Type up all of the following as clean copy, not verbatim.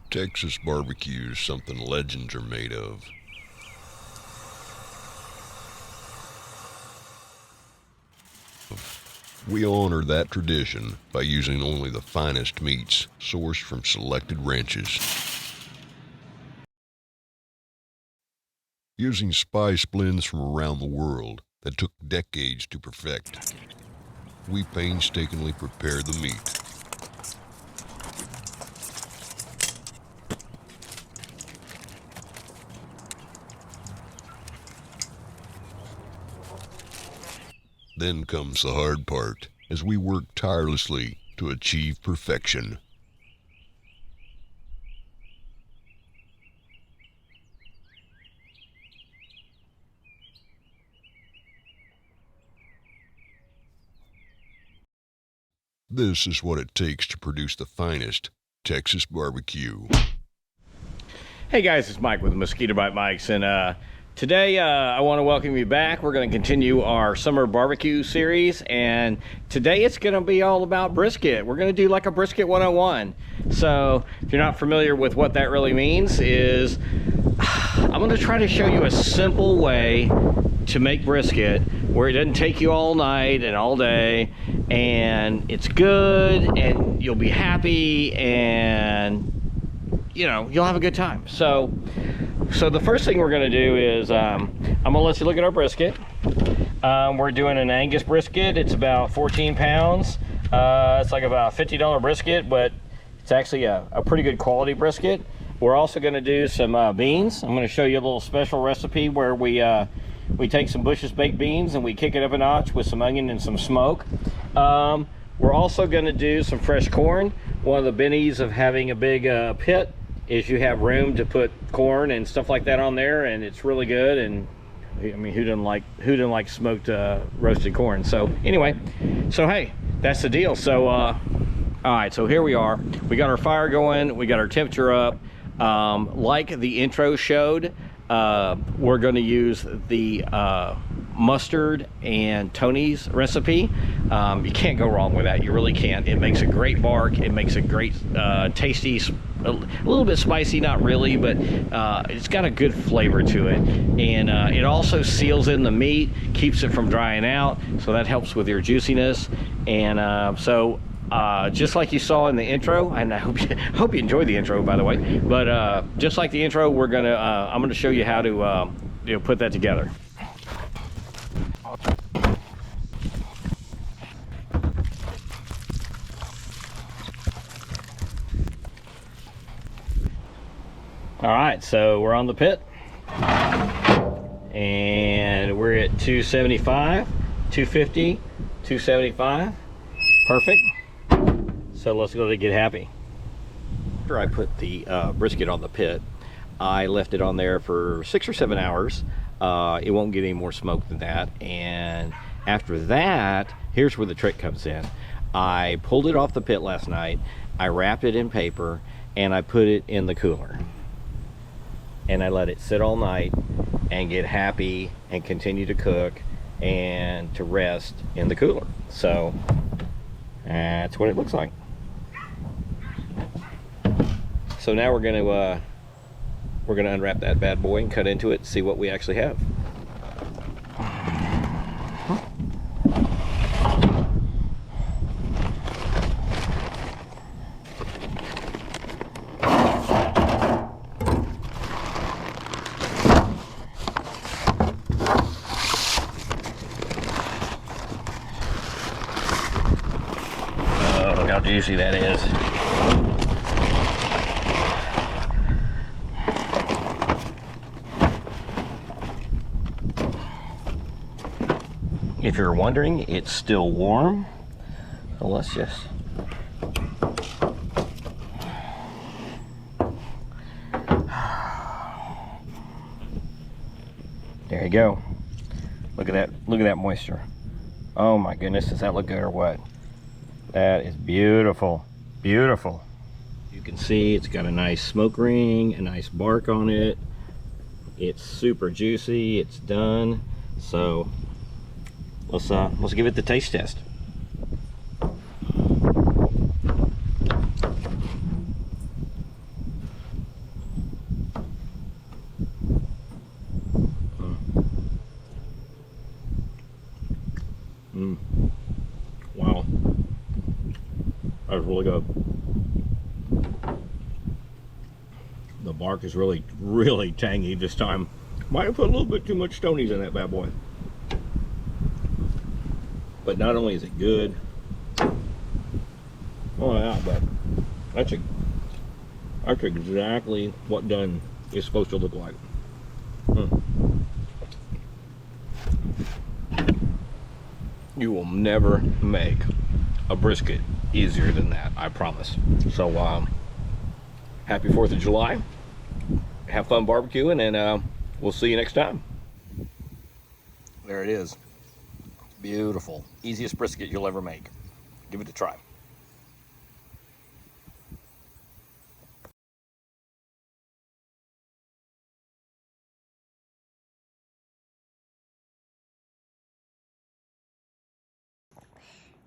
Texas barbecue is something legends are made of. We honor that tradition by using only the finest meats sourced from selected ranches. Using spice blends from around the world that took decades to perfect, we painstakingly prepare the meat. Then comes the hard part, as we work tirelessly to achieve perfection. This is what it takes to produce the finest Texas barbecue. Hey guys, it's Mike with Mosquito Bite Mics, and today I want to welcome you back. We're going to continue our summer barbecue series, and today it's going to be all about brisket. We're going to do like a brisket 101. So if you're not familiar with what that really means, is I'm going to try to show you a simple way to make brisket where it doesn't take you all night and all day, and it's good and you'll be happy, and you know, you'll have a good time. So the first thing we're going to do is I'm going to let you look at our brisket. We're doing an Angus brisket. It's about 14 pounds. It's like about a $50 brisket, but it's actually a pretty good quality brisket. We're also going to do some beans. I'm going to show you a little special recipe where we take some Bush's baked beans and we kick it up a notch with some onion and some smoke. We're also going to do some fresh corn. One of the bennies of having a big pit is you have room to put corn and stuff like that on there, and it's really good. And I mean, who didn't like smoked roasted corn? So anyway, so hey, that's the deal. So all right, so here we are. We got our fire going, we got our temperature up. Like the intro showed, we're going to use the mustard and Tony's recipe. You can't go wrong with that. You really can't. It makes a great bark. It makes a great tasty, a little bit spicy, not really, but it's got a good flavor to it. And it also seals in the meat, keeps it from drying out, so that helps with your juiciness. And just like you saw in the intro, and I hope you enjoyed the intro, by the way, but just like the intro, I'm gonna show you how to put that together. All right, so we're on the pit, and we're at 275, 250, 275. Perfect. So let's go to get happy. After I put the brisket on the pit, I left it on there for 6 or 7 hours. It won't get any more smoke than that. And after that, here's where the trick comes in. I pulled it off the pit last night. I wrapped it in paper and I put it in the cooler. And I let it sit all night and get happy and continue to cook and to rest in the cooler. So that's what it looks like. So now we're gonna unwrap that bad boy and cut into it and see what we actually have. Oh, look how juicy that is. If you're wondering, it's still warm. So let's just there you go. Look at that moisture. Oh my goodness, does that look good or what? That is beautiful, beautiful. You can see it's got a nice smoke ring, a nice bark on it. It's super juicy. It's done. So let's give it the taste test. Wow. That's really good. The bark is really, really tangy this time. Might have put a little bit too much Stonies in that bad boy. But not only is it good, oh yeah, but that's exactly what done is supposed to look like. You will never make a brisket easier than that, I promise. So, happy 4th of July. Have fun barbecuing, and we'll see you next time. There it is. Beautiful. Easiest brisket you'll ever make. Give it a try.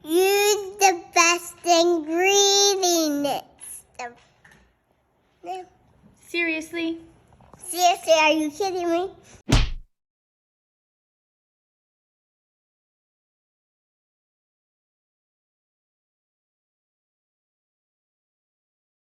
Use the best ingredients. Seriously? Seriously, are you kidding me?